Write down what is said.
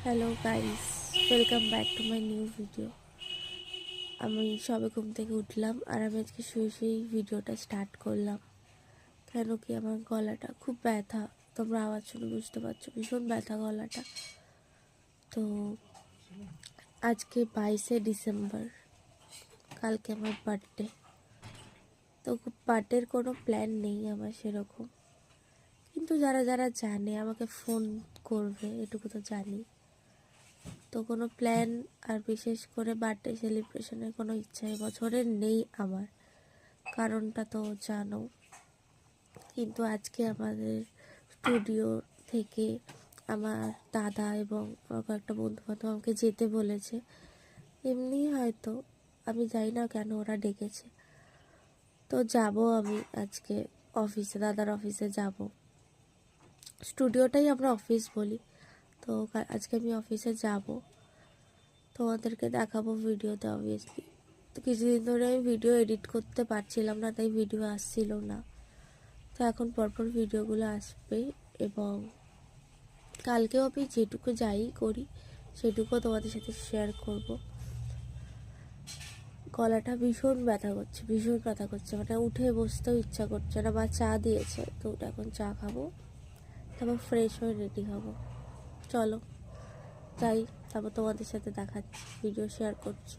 Hello guys, welcome back to my new video. আমি সবে ঘুম থেকে উঠলাম আর আমি আজকে শুয়ে শুয়েই ভিডিওটা স্টার্ট করলাম। কেন কি আমার গলাটা খুব ব্যথা, তোমরা আওয়াজ শুনে বুঝতে পারছো, ভীষণ ব্যথা গলাটা। তো আজকে 22শে ডিসেম্বর, কালকে আমার বার্থডে। তো বার্থডের কোনো প্ল্যান নেই আমার সেরকম, কিন্তু যারা যারা জানে আমাকে ফোন করবে এটুকু তো জানি। তো কোনো প্ল্যান আর বিশেষ করে বার্থডে সেলিব্রেশনের কোনো ইচ্ছা এবছরের নেই আমার, কারণটা তো জানো। কিন্তু আজকে আমাদের স্টুডিও থেকে আমার দাদা এবং আমার কয়েকটা বন্ধু বান্ধব আমাকে যেতে বলেছে। এমনি হয়তো, আমি জানি না কেন ওরা ডেকেছে। তো যাব আমি আজকে অফিসে, দাদার অফিসে যাব। স্টুডিওটাই আমরা অফিস বলি। তো আজকে আমি অফিসে যাব, তোমাদেরকে দেখাবো ভিডিওতে অবভিয়াসলি। তো কিছুদিন ধরে আমি ভিডিও এডিট করতে পারছিলাম না, তাই ভিডিও আসছিল না। তো এখন পরপর ভিডিওগুলো আসবে এবং কালকেও আমি যেটুকু যাই করি সেটুকুও তোমাদের সাথে শেয়ার করব। গলাটা ভীষণ ব্যথা করছে, ভীষণ ব্যথা করছে, মানে উঠে বসতেও ইচ্ছা করছে না। বা চা দিয়েছে, তো এখন চা খাবো, তারপর ফ্রেশ হয়ে রেডি হব। চলো যাই, তারপর তোমাদের সাথে দেখাচ্ছি, ভিডিও শেয়ার করছি।